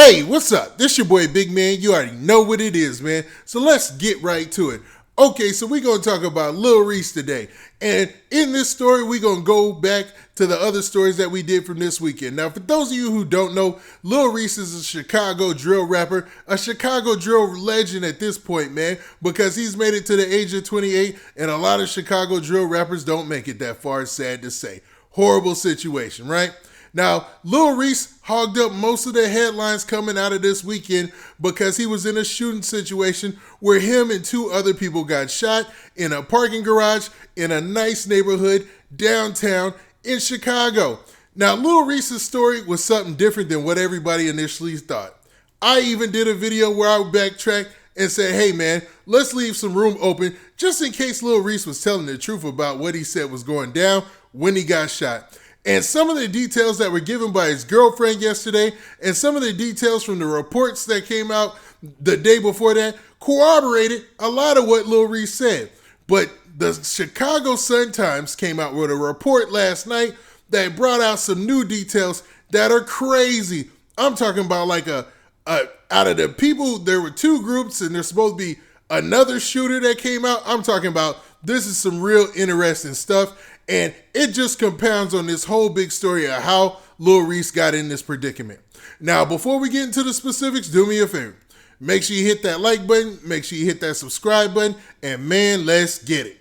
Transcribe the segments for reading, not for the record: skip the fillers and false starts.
Hey, what's up? This your boy Big Man. You already know what it is, man. So let's get right to it. Okay, so we're going to talk about Lil Reese today. And in this story, we're going to go back to the other stories that we did from this weekend. Now, for those of you who don't know, Lil Reese is a Chicago drill rapper, a Chicago drill legend at this point, man, because he's made it to the age of 28, and a lot of Chicago drill rappers don't make it that far, it's sad to say. Horrible situation, right? Now, Lil Reese hogged up most of the headlines coming out of this weekend because he was in a shooting situation where him and two other people got shot in a parking garage in a nice neighborhood downtown in Chicago. Now, Lil Reese's story was something different than what everybody initially thought. I even did a video where I backtracked and said, hey man, let's leave some room open just in case Lil Reese was telling the truth about what he said was going down when he got shot. And some of the details that were given by his girlfriend yesterday and some of the details from the reports that came out the day before that corroborated a lot of what Lil Reese said. But the Chicago Sun-Times came out with a report last night that brought out some new details that are crazy. I'm talking about like out of the people, there were two groups and there's supposed to be another shooter that came out. I'm talking about this is some real interesting stuff. And it just compounds on this whole big story of how Lil Reese got in this predicament. Now, before we get into the specifics, do me a favor. Make sure you hit that like button, make sure you hit that subscribe button, and man, let's get it.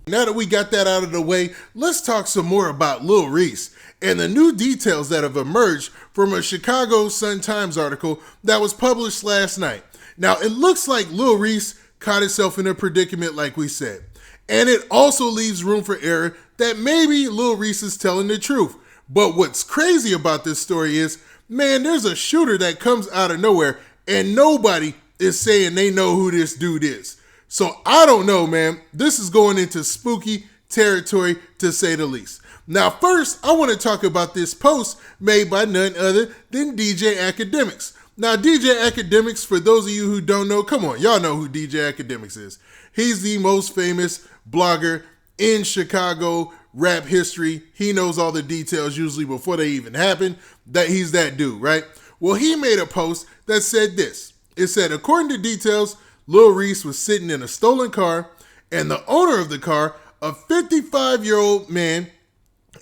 Now that we got that out of the way, let's talk some more about Lil Reese and the new details that have emerged from a Chicago Sun-Times article that was published last night. Now, it looks like Lil Reese caught himself in a predicament like we said. And it also leaves room for error that maybe Lil Reese is telling the truth. But what's crazy about this story is, man, there's a shooter that comes out of nowhere and nobody is saying they know who this dude is. So I don't know, man. This is going into spooky territory to say the least. Now, first, I want to talk about this post made by none other than DJ Academics. Now, DJ Academics, for those of you who don't know, come on, y'all know who DJ Academics is. He's the most famous blogger in Chicago rap history. He knows all the details usually before they even happen. That he's that dude, right? Well, he made a post that said this. It said, according to details, Lil Reese was sitting in a stolen car and the owner of the car, a 55-year-old man,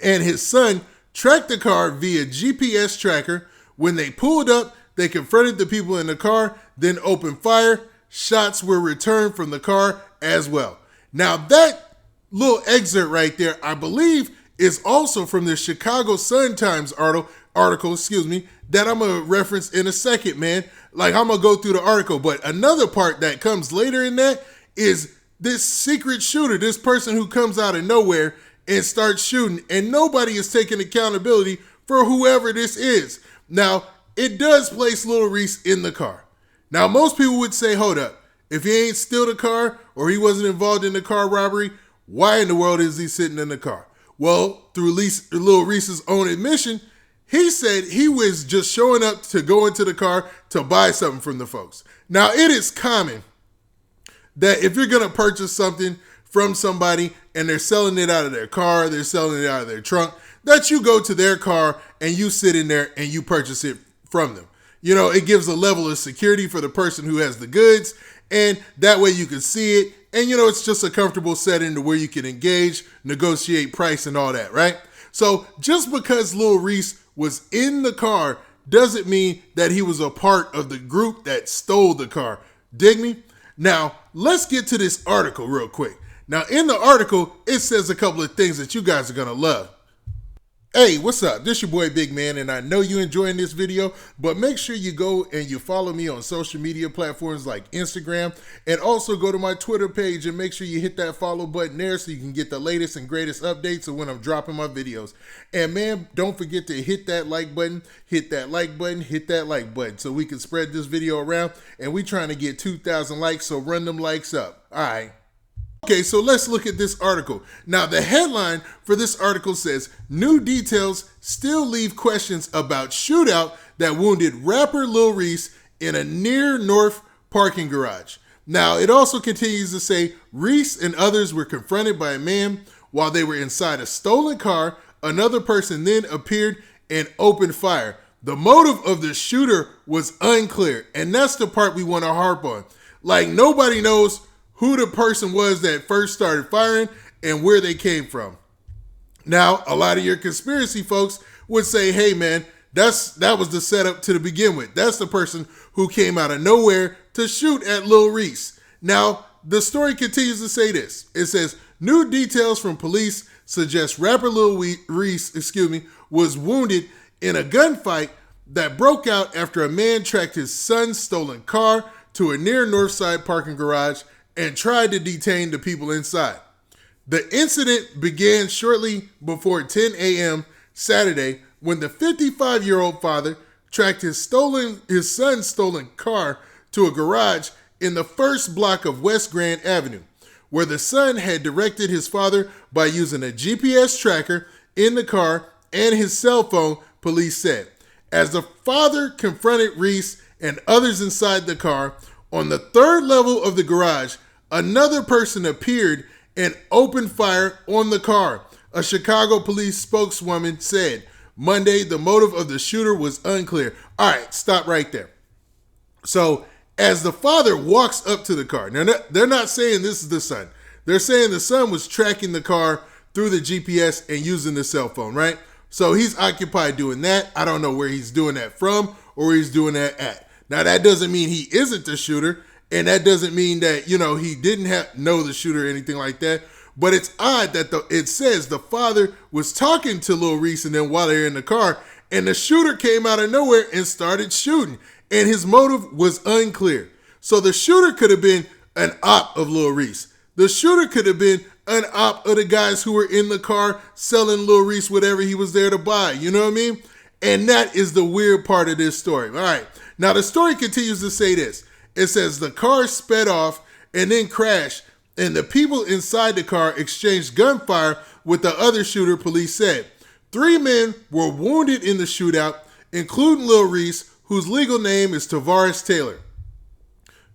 and his son tracked the car via GPS tracker. When they pulled up, they confronted the people in the car, then opened fire. Shots were returned from the car as well. Now that little excerpt right there, I believe, is also from the Chicago Sun-Times article, that I'm going to reference in a second, man. Like, I'm going to go through the article. But another part that comes later in that is this secret shooter, this person who comes out of nowhere and starts shooting, and nobody is taking accountability for whoever this is. Now, it does place Lil Reese in the car. Now, most people would say, hold up, if he ain't steal the car or he wasn't involved in the car robbery, why in the world is he sitting in the car? Well, through Lil Reese's own admission, he said he was just showing up to go into the car to buy something from the folks. Now, it is common that if you're going to purchase something from somebody and they're selling it out of their car, they're selling it out of their trunk, that you go to their car and you sit in there and you purchase it from them. You know, it gives a level of security for the person who has the goods, and that way you can see it. And, you know, it's just a comfortable setting to where you can engage, negotiate price and all that, right? So just because Lil Reese was in the car doesn't mean that he was a part of the group that stole the car. Dig me? Now, let's get to this article real quick. Now, in the article, it says a couple of things that you guys are going to love. Hey, what's up? This your boy Big Man, and I know you're enjoying this video, but make sure you go and you follow me on social media platforms like Instagram, and also go to my Twitter page and make sure you hit that follow button there so you can get the latest and greatest updates of when I'm dropping my videos. And man, don't forget to hit that like button, hit that like button, hit that like button so we can spread this video around, and we trying to get 2,000 likes, so run them likes up. All right. Okay, so let's look at this article. Now, the headline for this article says, new details still leave questions about shootout that wounded rapper Lil Reese in a near North parking garage. Now, it also continues to say, Reese and others were confronted by a man while they were inside a stolen car. Another person then appeared and opened fire. The motive of the shooter was unclear, and that's the part we want to harp on. Like, nobody knows who the person was that first started firing and where they came from. Now, a lot of your conspiracy folks would say, hey man, that was the setup to begin with. That's the person who came out of nowhere to shoot at Lil Reese. Now, the story continues to say this. It says, new details from police suggest rapper Lil Reese, was wounded in a gunfight that broke out after a man tracked his son's stolen car to a near Northside parking garage and tried to detain the people inside. The incident began shortly before 10 a.m. Saturday when the 55-year-old father tracked his son's stolen car to a garage in the first block of West Grand Avenue, where the son had directed his father by using a GPS tracker in the car and his cell phone, police said. As the father confronted Reese and others inside the car, on the third level of the garage, another person appeared and opened fire on the car. A Chicago police spokeswoman said Monday the motive of the shooter was unclear. All right, stop right there. So as the father walks up to the car, now they're not saying this is the son. They're saying the son was tracking the car through the GPS and using the cell phone, right? So he's occupied doing that. I don't know where he's doing that from or where he's doing that at. Now, that doesn't mean he isn't the shooter, and that doesn't mean that, he didn't know the shooter or anything like that. But it's odd that it says the father was talking to Lil Reese and then while they're in the car, and the shooter came out of nowhere and started shooting, and his motive was unclear. So the shooter could have been an op of Lil Reese. The shooter could have been an op of the guys who were in the car selling Lil Reese whatever he was there to buy. You know what I mean? And that is the weird part of this story. All right. Now, the story continues to say this. It says the car sped off and then crashed, and the people inside the car exchanged gunfire with the other shooter, police said. 3 men were wounded in the shootout, including Lil Reese, whose legal name is Tavares Taylor.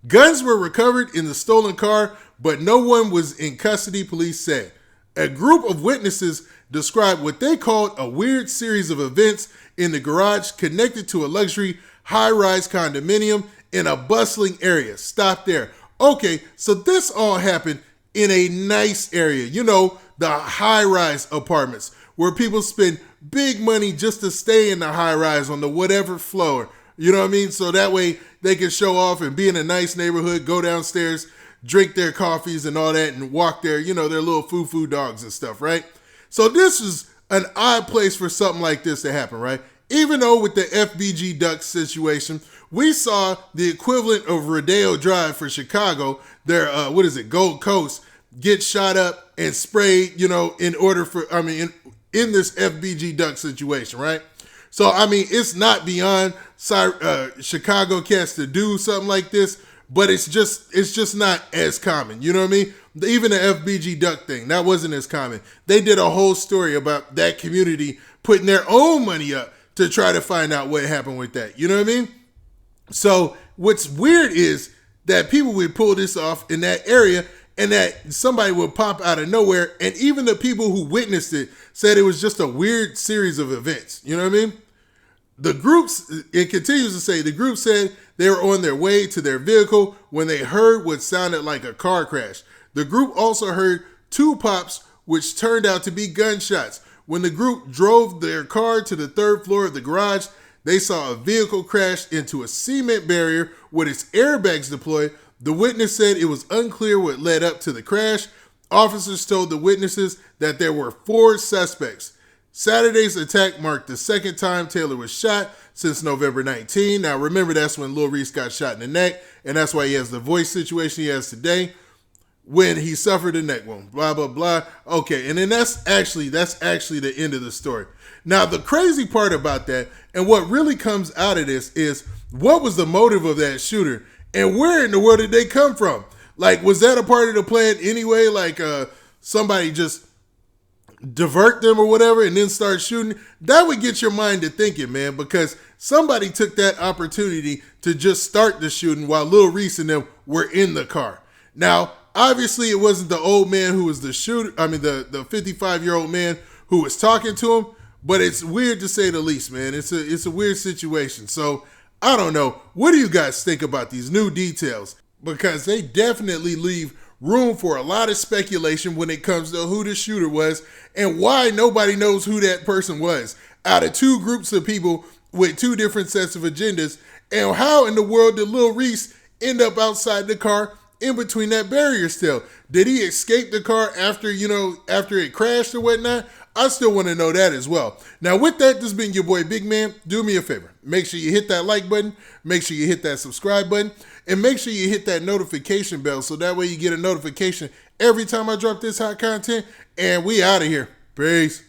Guns were recovered in the stolen car, but no one was in custody, police said. A group of witnesses described what they called a weird series of events in the garage connected to a luxury high-rise condominium in a bustling area. Stop there. Okay, so this all happened in a nice area. The high-rise apartments where people spend big money just to stay in the high-rise on the whatever floor. You know what I mean? So that way they can show off and be in a nice neighborhood, go downstairs, drink their coffees and all that, and walk their little foo-foo dogs and stuff, right? So this is an odd place for something like this to happen, right? Even though with the FBG Duck situation, we saw the equivalent of Rodeo Drive for Chicago, their, Gold Coast, get shot up and sprayed, in this FBG Duck situation, right? So, it's not beyond Chicago cats to do something like this, but it's just not as common. You know what I mean? Even the FBG Duck thing, that wasn't as common. They did a whole story about that community putting their own money up to try to find out what happened with that. You know what I mean? So what's weird is that people would pull this off in that area and that somebody would pop out of nowhere. And even the people who witnessed it said it was just a weird series of events. You know what I mean? It continues to say, the group said they were on their way to their vehicle when they heard what sounded like a car crash. The group also heard 2 pops, which turned out to be gunshots. When the group drove their car to the 3rd floor of the garage, they saw a vehicle crash into a cement barrier with its airbags deployed. The witness said it was unclear what led up to the crash. Officers told the witnesses that there were 4 suspects. Saturday's attack marked the 2nd time Taylor was shot since November 19. Now remember, that's when Lil Reese got shot in the neck, and that's why he has the voice situation he has today. When he suffered a neck wound, blah, blah, blah. Okay, and then that's actually the end of the story. Now, the crazy part about that, and what really comes out of this, is what was the motive of that shooter, and where in the world did they come from? Like, was that a part of the plan anyway? Like, somebody just divert them or whatever and then start shooting? That would get your mind to thinking, man, because somebody took that opportunity to just start the shooting while Lil Reese and them were in the car. Now, obviously, it wasn't the old man who was the shooter. The 55-year-old man who was talking to him. but it's weird to say the least, man. It's a weird situation. So I don't know. What do you guys think about these new details? Because they definitely leave room for a lot of speculation when it comes to who the shooter was and why nobody knows who that person was out of two groups of people with two different sets of agendas. And how in the world did Lil Reese end up outside the car in between that barrier still? Did he escape the car after it crashed or whatnot? I still want to know that as well. Now, with that, this has been your boy Big Man. Do me a favor. Make sure you hit that like button. Make sure you hit that subscribe button. And make sure you hit that notification bell so that way you get a notification every time I drop this hot content. And we out of here. Peace.